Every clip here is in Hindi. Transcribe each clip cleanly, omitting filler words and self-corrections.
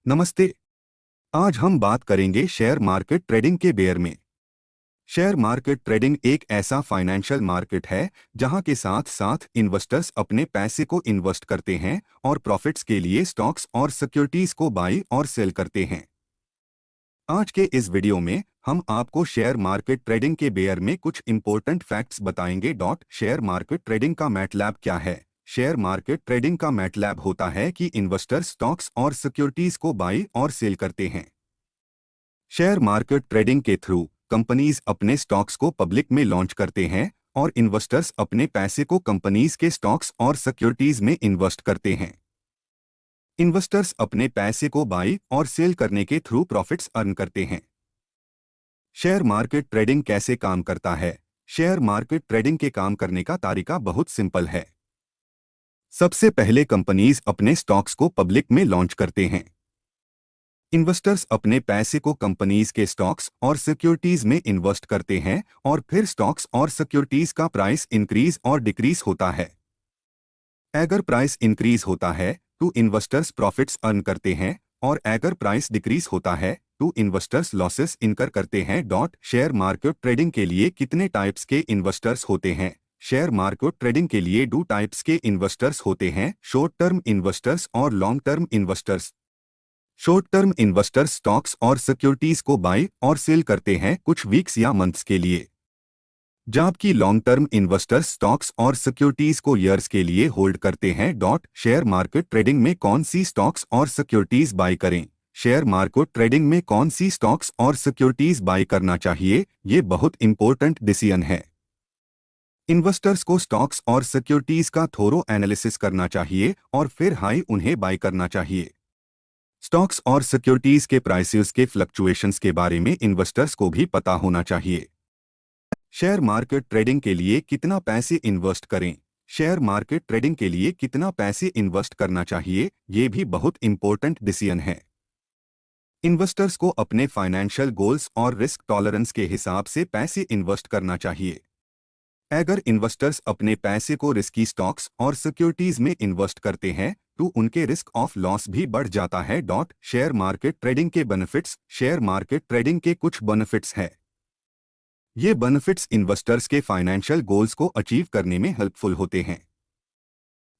नमस्ते। आज हम बात करेंगे शेयर मार्केट ट्रेडिंग के बेयर में। शेयर मार्केट ट्रेडिंग एक ऐसा फाइनेंशियल मार्केट है जहां के साथ साथ इन्वेस्टर्स अपने पैसे को इन्वेस्ट करते हैं और प्रॉफिट्स के लिए स्टॉक्स और सिक्योरिटीज को बाई और सेल करते हैं। आज के इस वीडियो में हम आपको शेयर मार्केट ट्रेडिंग के बेयर में कुछ इंपॉर्टेंट फैक्ट्स बताएंगे। शेयर मार्केट ट्रेडिंग का मैटलैब क्या है? शेयर मार्केट ट्रेडिंग का मैटलैब होता है कि इन्वेस्टर्स स्टॉक्स और सिक्योरिटीज को बाई और सेल करते हैं। शेयर मार्केट ट्रेडिंग के थ्रू कंपनीज अपने स्टॉक्स को पब्लिक में लॉन्च करते हैं और इन्वेस्टर्स अपने पैसे को कंपनीज के स्टॉक्स और सिक्योरिटीज में इन्वेस्ट करते हैं। इन्वेस्टर्स अपने पैसे को बाई और सेल करने के थ्रू प्रॉफिट्स अर्न करते हैं। शेयर मार्केट ट्रेडिंग कैसे काम करता है? शेयर मार्केट ट्रेडिंग के काम करने का तरीका बहुत सिंपल है। सबसे पहले कंपनीज अपने स्टॉक्स को पब्लिक में लॉन्च करते हैं। इन्वेस्टर्स अपने पैसे को कंपनीज के स्टॉक्स और सिक्योरिटीज में इन्वेस्ट करते हैं और फिर स्टॉक्स और सिक्योरिटीज का प्राइस इंक्रीज और डिक्रीज होता है। अगर प्राइस इंक्रीज होता है तो इन्वेस्टर्स प्रॉफिट्स अर्न करते हैं और अगर प्राइस डिक्रीज होता है तो इन्वेस्टर्स लॉसेस इनकर करते हैं। शेयर मार्केट ट्रेडिंग के लिए कितने टाइप्स के इन्वेस्टर्स होते हैं? शेयर मार्केट ट्रेडिंग के लिए दो टाइप्स के इन्वेस्टर्स होते हैं, शॉर्ट टर्म इन्वेस्टर्स और long term investors. Short term investors stocks और सिक्योरिटीज को बाई और सेल करते हैं कुछ वीक्स या मंथ्स के लिए, जबकि लॉन्ग टर्म इन्वेस्टर्स स्टॉक्स और सिक्योरिटीज को ईयर्स के लिए होल्ड करते हैं। शेयर मार्केट ट्रेडिंग में कौन सी स्टॉक्स और सिक्योरिटीज बाई करें? शेयर मार्केट ट्रेडिंग में कौन सी स्टॉक्स और सिक्योरिटीज बाई करना चाहिए, ये बहुत इंपॉर्टेंट डिसीजन है। इन्वेस्टर्स को स्टॉक्स और सिक्योरिटीज का थोरो एनालिसिस करना चाहिए और फिर हाई उन्हें बाई करना चाहिए। स्टॉक्स और सिक्योरिटीज के प्राइसेस के फ्लक्चुएशंस के बारे में इन्वेस्टर्स को भी पता होना चाहिए। शेयर मार्केट ट्रेडिंग के लिए कितना पैसे इन्वेस्ट करें? शेयर मार्केट ट्रेडिंग के लिए कितना पैसे इन्वेस्ट करना चाहिए, ये भी बहुत इंपॉर्टेंट डिसीजन है। इन्वेस्टर्स को अपने फाइनेंशियल गोल्स और रिस्क टॉलरेंस के हिसाब से पैसे इन्वेस्ट करना चाहिए। अगर इन्वेस्टर्स अपने पैसे को रिस्की स्टॉक्स और सिक्योरिटीज में इन्वेस्ट करते हैं तो उनके रिस्क ऑफ लॉस भी बढ़ जाता है। शेयर मार्केट ट्रेडिंग के बेनिफिट्स। शेयर मार्केट ट्रेडिंग के कुछ बेनिफिट्स हैं। ये बेनिफिट्स इन्वेस्टर्स के फाइनेंशियल गोल्स को अचीव करने में हेल्पफुल होते हैं।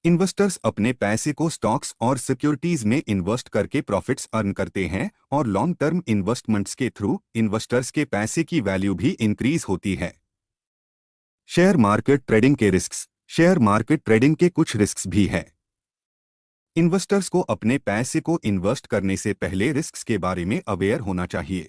इन्वेस्टर्स अपने पैसे को स्टॉक्स और सिक्योरिटीज में इन्वेस्ट करके प्रॉफिट्स अर्न करते हैं और लॉन्ग टर्म इन्वेस्टमेंट्स के थ्रू इन्वेस्टर्स के पैसे की वैल्यू भी इंक्रीज होती है। शेयर मार्केट ट्रेडिंग के रिस्क्स। शेयर मार्केट ट्रेडिंग के कुछ रिस्क्स भी हैं। इन्वेस्टर्स को अपने पैसे को इन्वेस्ट करने से पहले रिस्क्स के बारे में अवेयर होना चाहिए।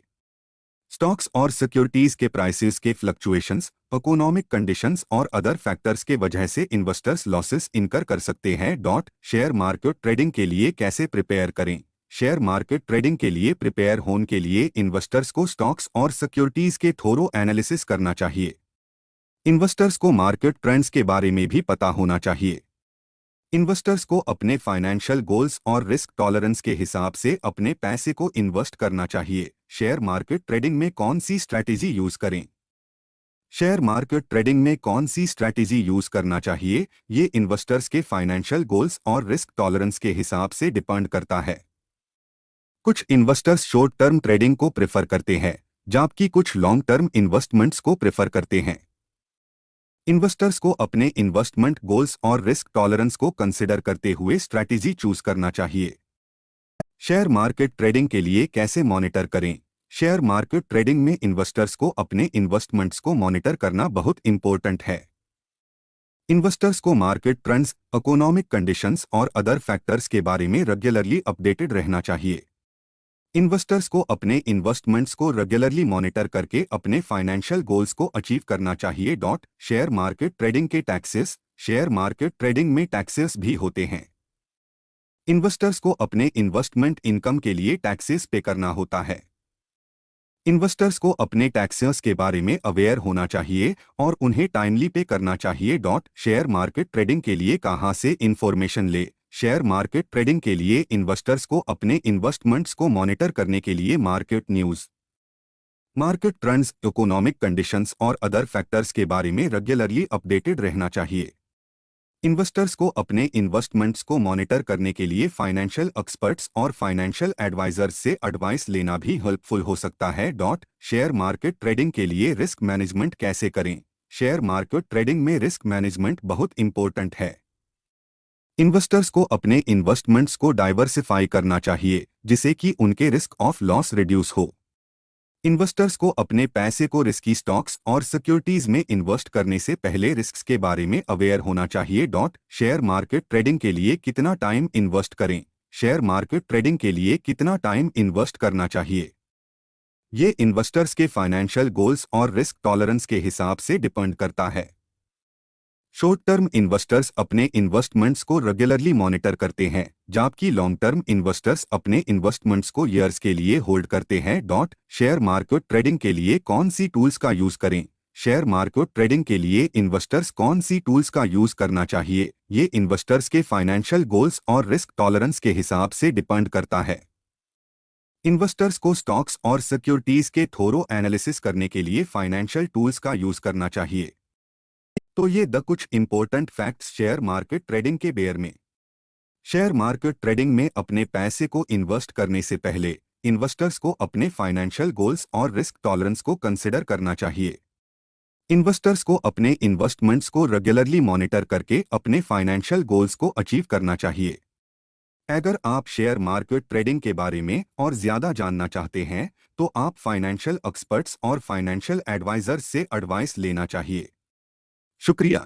स्टॉक्स और सिक्योरिटीज के प्राइसेस के फ्लक्चुएशंस, इकोनॉमिक कंडीशंस और अदर फैक्टर्स के वजह से इन्वेस्टर्स लॉसेस इनकर कर सकते हैं। शेयर मार्केट ट्रेडिंग के लिए कैसे प्रिपेयर करें? शेयर मार्केट ट्रेडिंग के लिए प्रिपेयर होने के लिए इन्वेस्टर्स को स्टॉक्स और सिक्योरिटीज के थोरो एनालिसिस करना चाहिए। इन्वेस्टर्स को मार्केट ट्रेंड्स के बारे में भी पता होना चाहिए। इन्वेस्टर्स को अपने फाइनेंशियल गोल्स और रिस्क टॉलरेंस के हिसाब से अपने पैसे को इन्वेस्ट करना चाहिए। शेयर मार्केट ट्रेडिंग में कौन सी स्ट्रैटेजी यूज करें? शेयर मार्केट ट्रेडिंग में कौन सी स्ट्रैटेजी यूज करना चाहिए, ये इन्वेस्टर्स के फाइनेंशियल गोल्स और रिस्क टॉलरेंस के हिसाब से डिपेंड करता है। कुछ इन्वेस्टर्स शॉर्ट टर्म ट्रेडिंग को प्रेफर करते हैं, जबकि कुछ लॉन्ग टर्म इन्वेस्टमेंट्स को प्रेफर करते हैं। इन्वेस्टर्स को अपने इन्वेस्टमेंट गोल्स और रिस्क टॉलरेंस को कंसिडर करते हुए स्ट्रैटेजी चूज करना चाहिए। शेयर मार्केट ट्रेडिंग के लिए कैसे मॉनिटर करें? शेयर मार्केट ट्रेडिंग में इन्वेस्टर्स को अपने इन्वेस्टमेंट्स को मॉनिटर करना बहुत इंपॉर्टेंट है। इन्वेस्टर्स को मार्केट ट्रेंड्स, इकोनॉमिक कंडीशंस और अदर फैक्टर्स के बारे में रेगुलरली अपडेटेड रहना चाहिए। इन्वेस्टर्स को अपने इन्वेस्टमेंट्स को रेगुलरली मॉनिटर करके अपने फाइनेंशियल गोल्स को अचीव करना चाहिए। शेयर मार्केट ट्रेडिंग के टैक्सेस। शेयर मार्केट ट्रेडिंग में टैक्सेस भी होते हैं। इन्वेस्टर्स को अपने इन्वेस्टमेंट इनकम के लिए टैक्सेस पे करना होता है। इन्वेस्टर्स को अपने टैक्सेस के बारे में अवेयर होना चाहिए और उन्हें टाइमली पे करना चाहिए। शेयर मार्केट ट्रेडिंग के लिए कहां से इंफॉर्मेशन ले? शेयर मार्केट ट्रेडिंग के लिए इन्वेस्टर्स को अपने इन्वेस्टमेंट्स को मॉनिटर करने के लिए market news, market trends, economic conditions और अदर फैक्टर्स के बारे में रेगुलरली अपडेटेड रहना चाहिए। इन्वेस्टर्स को अपने इन्वेस्टमेंट्स को मॉनिटर करने के लिए फाइनेंशियल एक्सपर्ट्स और फाइनेंशियल एडवाइजर्स से एडवाइस लेना भी हेल्पफुल हो सकता है। शेयर मार्केट ट्रेडिंग के लिए रिस्क मैनेजमेंट कैसे करें? शेयर मार्केट ट्रेडिंग में रिस्क मैनेजमेंट बहुत इंपॉर्टेंट है। इन्वेस्टर्स को अपने इन्वेस्टमेंट्स को डाइवर्सिफाई करना चाहिए जिससे कि उनके रिस्क ऑफ लॉस रिड्यूस हो। इन्वेस्टर्स को अपने पैसे को रिस्की स्टॉक्स और सिक्योरिटीज में इन्वेस्ट करने से पहले रिस्क्स के बारे में अवेयर होना चाहिए। शेयर मार्केट ट्रेडिंग के लिए कितना टाइम इन्वेस्ट करें? शेयर मार्केट ट्रेडिंग के लिए कितना टाइम इन्वेस्ट करना चाहिए? ये इन्वेस्टर्स के फाइनेंशियल गोल्स और रिस्क टॉलरेंस के हिसाब से डिपेंड करता है। शॉर्ट टर्म इन्वेस्टर्स अपने इन्वेस्टमेंट्स को रेगुलरली मॉनिटर करते हैं, जबकि लॉन्ग टर्म इन्वेस्टर्स अपने इन्वेस्टमेंट्स को ईयर्स के लिए होल्ड करते हैं। शेयर मार्केट ट्रेडिंग के लिए कौन सी टूल्स का यूज करें? शेयर मार्केट ट्रेडिंग के लिए इन्वेस्टर्स कौन सी टूल्स का यूज करना चाहिए? ये इन्वेस्टर्स के फाइनेंशियल गोल्स और रिस्क टॉलरेंस के हिसाब से डिपेंड करता है। इन्वेस्टर्स को स्टॉक्स और सिक्योरिटीज के थोरो एनालिसिस करने के लिए फाइनेंशियल टूल्स का यूज करना चाहिए। तो ये कुछ important facts share market trading के बेयर में। शेयर मार्केट ट्रेडिंग में अपने पैसे को इन्वेस्ट करने से पहले इन्वेस्टर्स को अपने फाइनेंशियल गोल्स और रिस्क टॉलरेंस को कंसिडर करना चाहिए। इन्वेस्टर्स को अपने इन्वेस्टमेंट्स को रेगुलरली मॉनिटर करके अपने फाइनेंशियल गोल्स को अचीव करना चाहिए। अगर आप शेयर मार्केट ट्रेडिंग के बारे में और ज़्यादा जानना चाहते हैं तो आप फाइनेंशियल एक्सपर्ट्स और फाइनेंशियल एडवाइजर्स से एडवाइस लेना चाहिए। शुक्रिया।